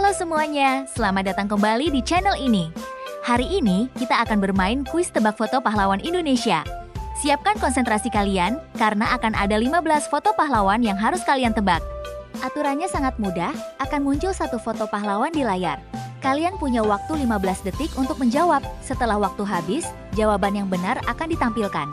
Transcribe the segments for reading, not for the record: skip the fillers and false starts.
Halo semuanya, selamat datang kembali di channel ini. Hari ini kita akan bermain kuis tebak foto pahlawan Indonesia. Siapkan konsentrasi kalian, karena akan ada 15 foto pahlawan yang harus kalian tebak. Aturannya sangat mudah, akan muncul satu foto pahlawan di layar. Kalian punya waktu 15 detik untuk menjawab. Setelah waktu habis, jawaban yang benar akan ditampilkan.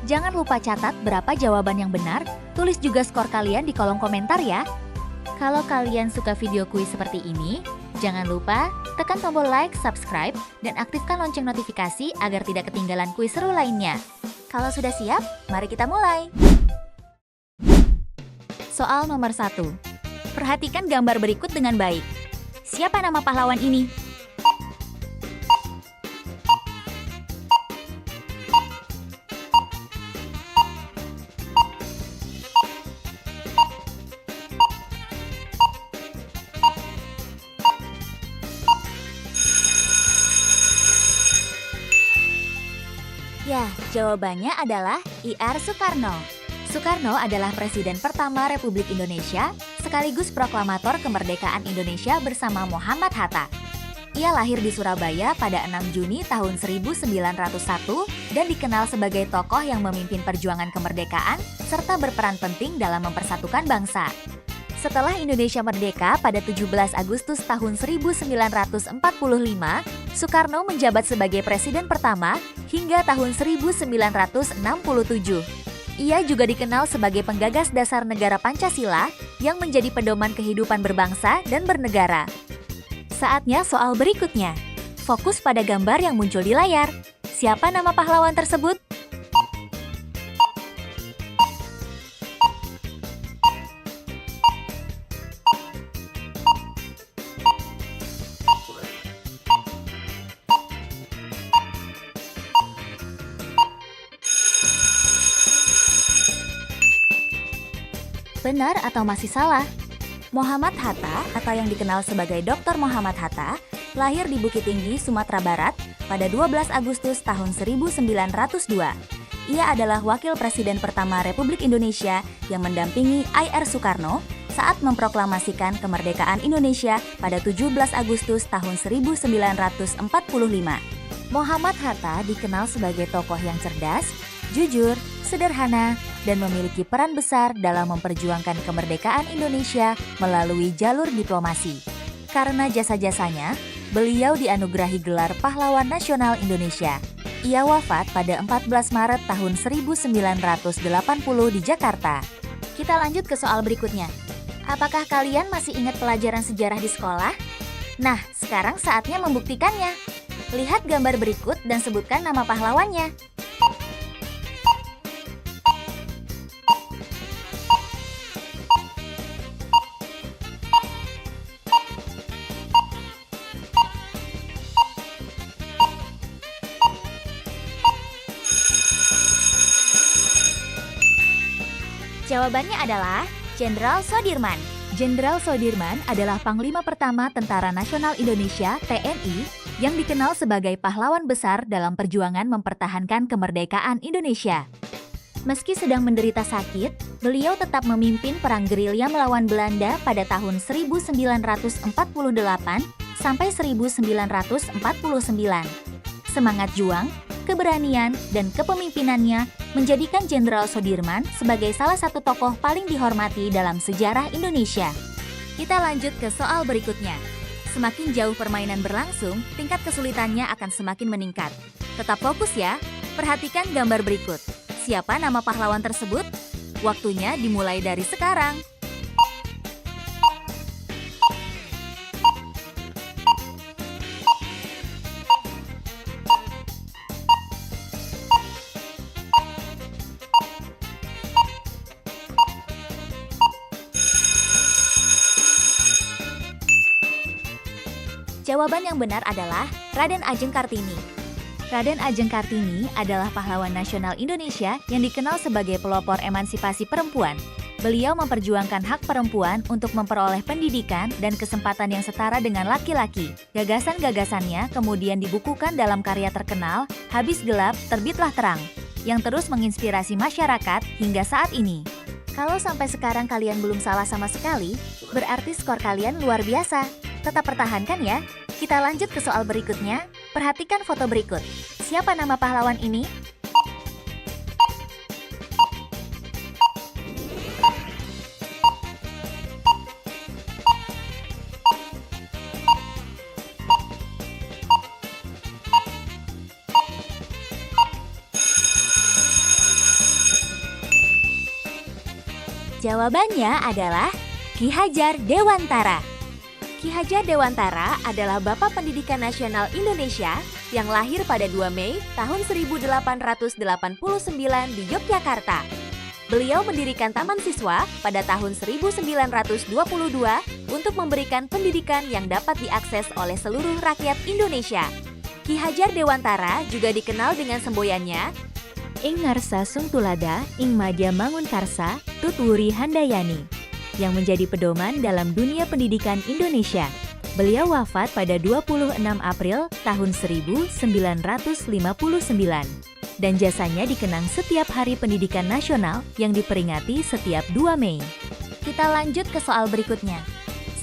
Jangan lupa catat berapa jawaban yang benar, tulis juga skor kalian di kolom komentar ya. Kalau kalian suka video kuis seperti ini, jangan lupa tekan tombol like, subscribe, dan aktifkan lonceng notifikasi agar tidak ketinggalan kuis seru lainnya. Kalau sudah siap, mari kita mulai. Soal nomor 1. Perhatikan gambar berikut dengan baik. Siapa nama pahlawan ini? Ya, jawabannya adalah Ir Soekarno. Soekarno adalah Presiden pertama Republik Indonesia, sekaligus proklamator kemerdekaan Indonesia bersama Muhammad Hatta. Ia lahir di Surabaya pada 6 Juni tahun 1901 dan dikenal sebagai tokoh yang memimpin perjuangan kemerdekaan serta berperan penting dalam mempersatukan bangsa. Setelah Indonesia merdeka pada 17 Agustus tahun 1945, Soekarno menjabat sebagai presiden pertama hingga tahun 1967. Ia juga dikenal sebagai penggagas dasar negara Pancasila yang menjadi pedoman kehidupan berbangsa dan bernegara. Saatnya soal berikutnya. Fokus pada gambar yang muncul di layar. Siapa nama pahlawan tersebut? Benar atau masih salah? Muhammad Hatta atau yang dikenal sebagai Dr. Muhammad Hatta lahir di Bukit Tinggi, Sumatera Barat pada 12 Agustus tahun 1902. Ia adalah wakil presiden pertama Republik Indonesia yang mendampingi Ir Soekarno saat memproklamasikan kemerdekaan Indonesia pada 17 Agustus tahun 1945. Muhammad Hatta dikenal sebagai tokoh yang cerdas, jujur, sederhana, dan memiliki peran besar dalam memperjuangkan kemerdekaan Indonesia melalui jalur diplomasi. Karena jasa-jasanya, beliau dianugerahi gelar Pahlawan Nasional Indonesia. Ia wafat pada 14 Maret tahun 1980 di Jakarta. Kita lanjut ke soal berikutnya. Apakah kalian masih ingat pelajaran sejarah di sekolah? Nah, sekarang saatnya membuktikannya. Lihat gambar berikut dan sebutkan nama pahlawannya. Jawabannya adalah Jenderal Soedirman. Jenderal Soedirman adalah Panglima Pertama Tentara Nasional Indonesia (TNI) yang dikenal sebagai pahlawan besar dalam perjuangan mempertahankan kemerdekaan Indonesia. Meski sedang menderita sakit, beliau tetap memimpin perang gerilya melawan Belanda pada tahun 1948 sampai 1949. Semangat juang, keberanian, dan kepemimpinannya menjadikan Jenderal Soedirman sebagai salah satu tokoh paling dihormati dalam sejarah Indonesia. Kita lanjut ke soal berikutnya. Semakin jauh permainan berlangsung, tingkat kesulitannya akan semakin meningkat. Tetap fokus ya, perhatikan gambar berikut. Siapa nama pahlawan tersebut? Waktunya dimulai dari sekarang. Jawaban yang benar adalah Raden Adjeng Kartini. Raden Adjeng Kartini adalah pahlawan nasional Indonesia yang dikenal sebagai pelopor emansipasi perempuan. Beliau memperjuangkan hak perempuan untuk memperoleh pendidikan dan kesempatan yang setara dengan laki-laki. Gagasan-gagasannya kemudian dibukukan dalam karya terkenal Habis Gelap, Terbitlah Terang, yang terus menginspirasi masyarakat hingga saat ini. Kalau sampai sekarang kalian belum salah sama sekali, berarti skor kalian luar biasa. Tetap pertahankan ya. Kita lanjut ke soal berikutnya. Perhatikan foto berikut. Siapa nama pahlawan ini? Jawabannya adalah Ki Hajar Dewantara. Ki Hajar Dewantara adalah Bapak Pendidikan Nasional Indonesia yang lahir pada 2 Mei tahun 1889 di Yogyakarta. Beliau mendirikan Taman Siswa pada tahun 1922 untuk memberikan pendidikan yang dapat diakses oleh seluruh rakyat Indonesia. Ki Hajar Dewantara juga dikenal dengan semboyannya Ing Ngarsa Sungtulada, Ing Madya Mangunkarsa, Tutwuri Handayani, yang menjadi pedoman dalam dunia pendidikan Indonesia. Beliau wafat pada 26 April tahun 1959, dan jasanya dikenang setiap Hari Pendidikan Nasional yang diperingati setiap 2 Mei. Kita lanjut ke soal berikutnya.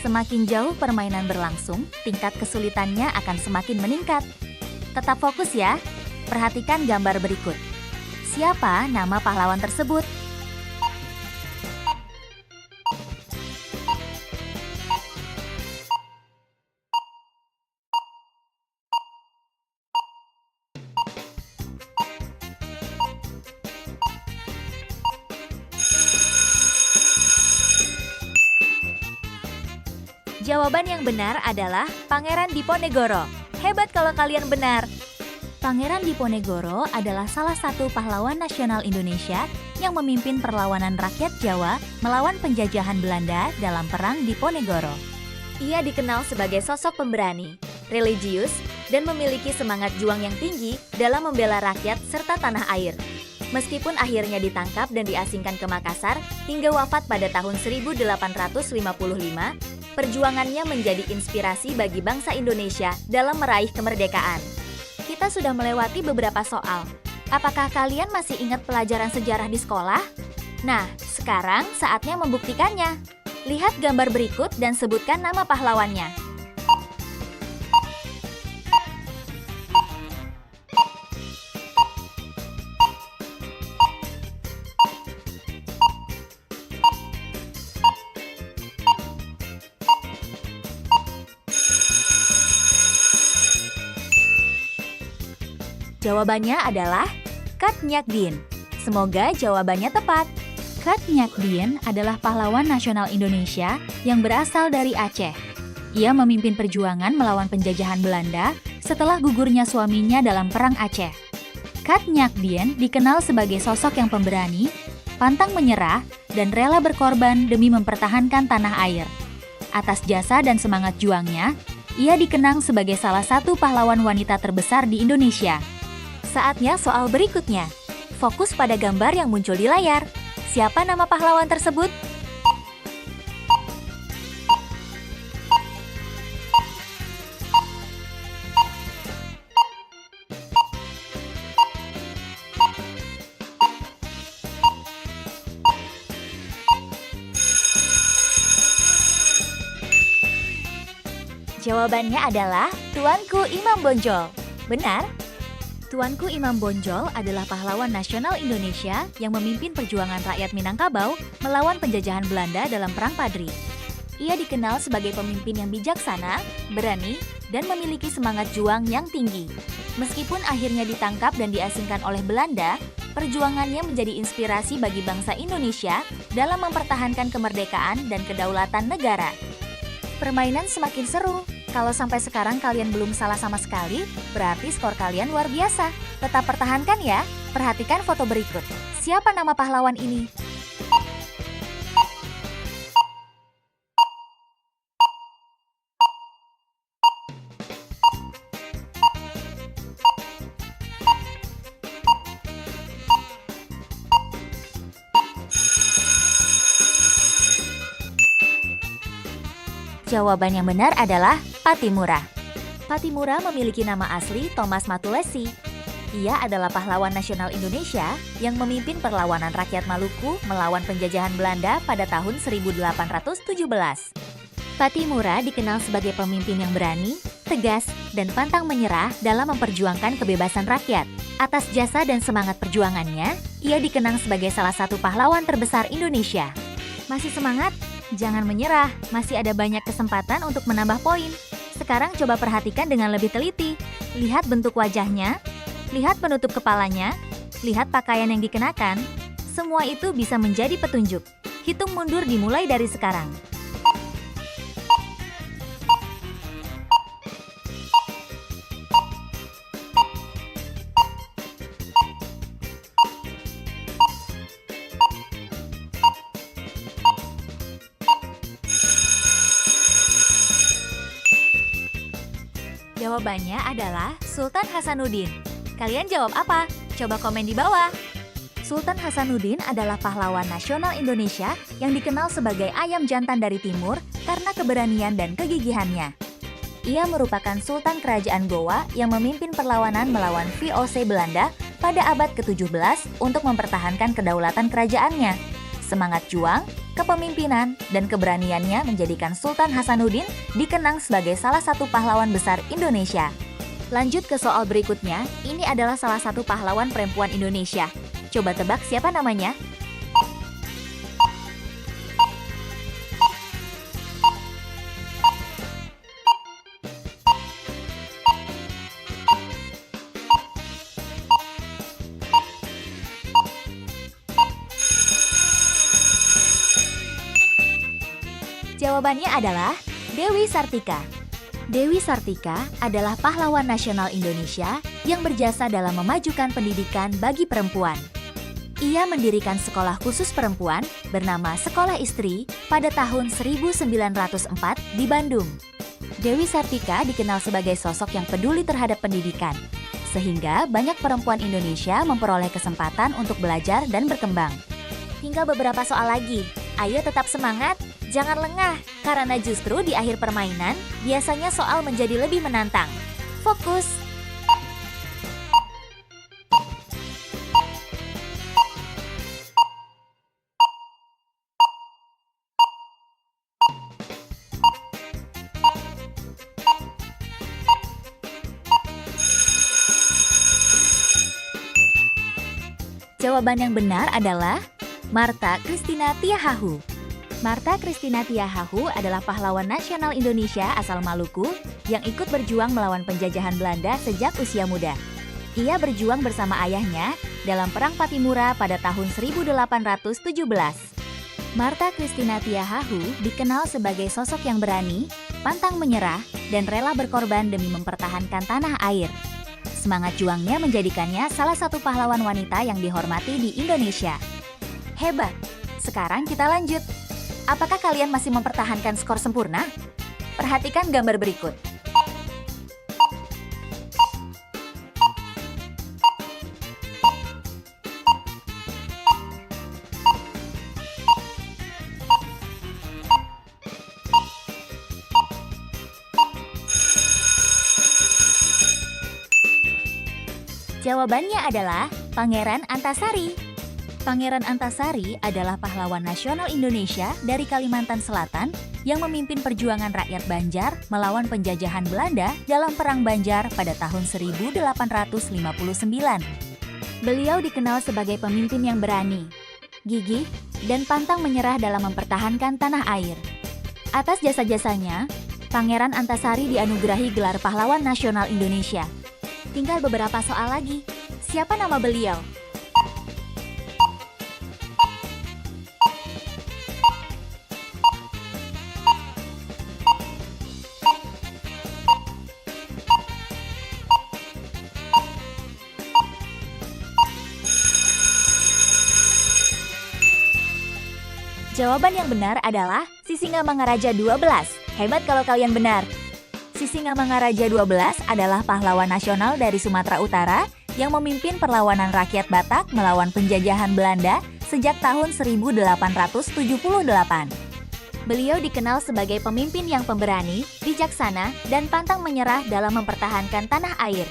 Semakin jauh permainan berlangsung, tingkat kesulitannya akan semakin meningkat. Tetap fokus ya, perhatikan gambar berikut. Siapa nama pahlawan tersebut? Jawaban yang benar adalah Pangeran Diponegoro. Hebat kalau kalian benar. Pangeran Diponegoro adalah salah satu pahlawan nasional Indonesia yang memimpin perlawanan rakyat Jawa melawan penjajahan Belanda dalam Perang Diponegoro. Ia dikenal sebagai sosok pemberani, religius, dan memiliki semangat juang yang tinggi dalam membela rakyat serta tanah air. Meskipun akhirnya ditangkap dan diasingkan ke Makassar hingga wafat pada tahun 1855, perjuangannya menjadi inspirasi bagi bangsa Indonesia dalam meraih kemerdekaan. Kita sudah melewati beberapa soal. Apakah kalian masih ingat pelajaran sejarah di sekolah? Nah, sekarang saatnya membuktikannya. Lihat gambar berikut dan sebutkan nama pahlawannya. Jawabannya adalah Kat Nyak Dien. Semoga jawabannya tepat. Kat Nyak Dien adalah pahlawan nasional Indonesia yang berasal dari Aceh. Ia memimpin perjuangan melawan penjajahan Belanda setelah gugurnya suaminya dalam Perang Aceh. Kat Nyak Dien dikenal sebagai sosok yang pemberani, pantang menyerah, dan rela berkorban demi mempertahankan tanah air. Atas jasa dan semangat juangnya, ia dikenang sebagai salah satu pahlawan wanita terbesar di Indonesia. Saatnya soal berikutnya. Fokus pada gambar yang muncul di layar. Siapa nama pahlawan tersebut? Jawabannya adalah Tuanku Imam Bonjol. Benar? Tuanku Imam Bonjol adalah pahlawan nasional Indonesia yang memimpin perjuangan rakyat Minangkabau melawan penjajahan Belanda dalam Perang Padri. Ia dikenal sebagai pemimpin yang bijaksana, berani, dan memiliki semangat juang yang tinggi. Meskipun akhirnya ditangkap dan diasingkan oleh Belanda, perjuangannya menjadi inspirasi bagi bangsa Indonesia dalam mempertahankan kemerdekaan dan kedaulatan negara. Permainan semakin seru. Kalau sampai sekarang kalian belum salah sama sekali, berarti skor kalian luar biasa. Tetap pertahankan ya. Perhatikan foto berikut. Siapa nama pahlawan ini? Jawaban yang benar adalah Patimura. Patimura memiliki nama asli Thomas Matulesi. Ia adalah pahlawan nasional Indonesia yang memimpin perlawanan rakyat Maluku melawan penjajahan Belanda pada tahun 1817. Patimura dikenal sebagai pemimpin yang berani, tegas, dan pantang menyerah dalam memperjuangkan kebebasan rakyat. Atas jasa dan semangat perjuangannya, ia dikenang sebagai salah satu pahlawan terbesar Indonesia. Masih semangat? Jangan menyerah, masih ada banyak kesempatan untuk menambah poin. Sekarang coba perhatikan dengan lebih teliti. Lihat bentuk wajahnya, lihat penutup kepalanya, lihat pakaian yang dikenakan. Semua itu bisa menjadi petunjuk. Hitung mundur dimulai dari sekarang. Jawabannya adalah Sultan Hasanuddin. Kalian jawab apa? Coba komen di bawah. Sultan Hasanuddin adalah pahlawan nasional Indonesia yang dikenal sebagai ayam jantan dari timur karena keberanian dan kegigihannya. Ia merupakan Sultan Kerajaan Gowa yang memimpin perlawanan melawan VOC Belanda pada abad ke-17 untuk mempertahankan kedaulatan kerajaannya. Semangat juang, kepemimpinan, dan keberaniannya menjadikan Sultan Hasanuddin dikenang sebagai salah satu pahlawan besar Indonesia. Lanjut ke soal berikutnya, ini adalah salah satu pahlawan perempuan Indonesia. Coba tebak siapa namanya? Jawabannya adalah Dewi Sartika. Dewi Sartika adalah pahlawan nasional Indonesia yang berjasa dalam memajukan pendidikan bagi perempuan. Ia mendirikan sekolah khusus perempuan bernama Sekolah Istri pada tahun 1904 di Bandung. Dewi Sartika dikenal sebagai sosok yang peduli terhadap pendidikan, sehingga banyak perempuan Indonesia memperoleh kesempatan untuk belajar dan berkembang. Tinggal beberapa soal lagi. Ayo tetap semangat! Jangan lengah, karena justru di akhir permainan, biasanya soal menjadi lebih menantang. Fokus! Jawaban yang benar adalah Martha Christina Tiahahu. Martha Christina Tiahahu adalah pahlawan nasional Indonesia asal Maluku yang ikut berjuang melawan penjajahan Belanda sejak usia muda. Ia berjuang bersama ayahnya dalam Perang Patimura pada tahun 1817. Martha Christina Tiahahu dikenal sebagai sosok yang berani, pantang menyerah, dan rela berkorban demi mempertahankan tanah air. Semangat juangnya menjadikannya salah satu pahlawan wanita yang dihormati di Indonesia. Hebat! Sekarang kita lanjut. Apakah kalian masih mempertahankan skor sempurna? Perhatikan gambar berikut. Jawabannya adalah Pangeran Antasari. Pangeran Antasari adalah pahlawan nasional Indonesia dari Kalimantan Selatan yang memimpin perjuangan rakyat Banjar melawan penjajahan Belanda dalam Perang Banjar pada tahun 1859. Beliau dikenal sebagai pemimpin yang berani, gigih, dan pantang menyerah dalam mempertahankan tanah air. Atas jasa-jasanya, Pangeran Antasari dianugerahi gelar Pahlawan Nasional Indonesia. Tinggal beberapa soal lagi. Siapa nama beliau? Jawaban yang benar adalah Sisingamangaraja 12. Hebat kalau kalian benar. Sisingamangaraja 12 adalah pahlawan nasional dari Sumatera Utara yang memimpin perlawanan rakyat Batak melawan penjajahan Belanda sejak tahun 1878. Beliau dikenal sebagai pemimpin yang pemberani, bijaksana, dan pantang menyerah dalam mempertahankan tanah air.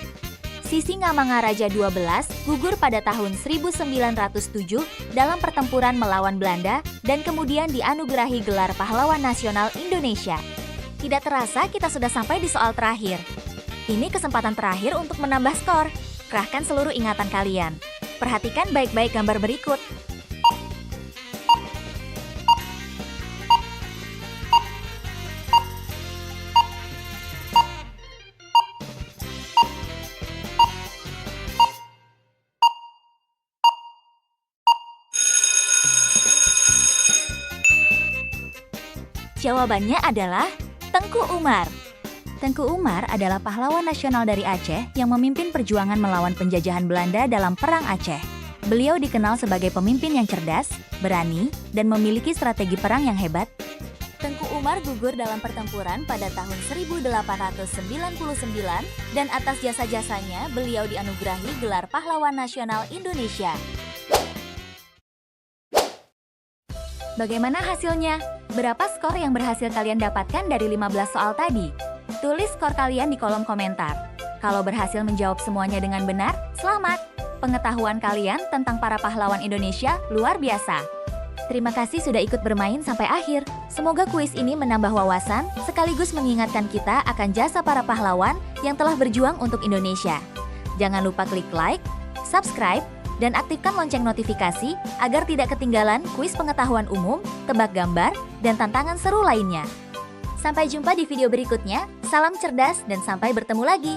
Sisingamangaraja 12 gugur pada tahun 1907 dalam pertempuran melawan Belanda dan kemudian dianugerahi gelar Pahlawan Nasional Indonesia. Tidak terasa kita sudah sampai di soal terakhir. Ini kesempatan terakhir untuk menambah skor. Kerahkan seluruh ingatan kalian. Perhatikan baik-baik gambar berikut. Jawabannya adalah Tengku Umar. Tengku Umar adalah pahlawan nasional dari Aceh yang memimpin perjuangan melawan penjajahan Belanda dalam Perang Aceh. Beliau dikenal sebagai pemimpin yang cerdas, berani, dan memiliki strategi perang yang hebat. Tengku Umar gugur dalam pertempuran pada tahun 1899 dan atas jasa-jasanya beliau dianugerahi gelar Pahlawan Nasional Indonesia. Bagaimana hasilnya? Berapa skor yang berhasil kalian dapatkan dari 15 soal tadi? Tulis skor kalian di kolom komentar. Kalau berhasil menjawab semuanya dengan benar, selamat! Pengetahuan kalian tentang para pahlawan Indonesia luar biasa. Terima kasih sudah ikut bermain sampai akhir. Semoga kuis ini menambah wawasan, sekaligus mengingatkan kita akan jasa para pahlawan yang telah berjuang untuk Indonesia. Jangan lupa klik like, subscribe, dan aktifkan lonceng notifikasi agar tidak ketinggalan kuis pengetahuan umum, tebak gambar, dan tantangan seru lainnya. Sampai jumpa di video berikutnya, salam cerdas dan sampai bertemu lagi!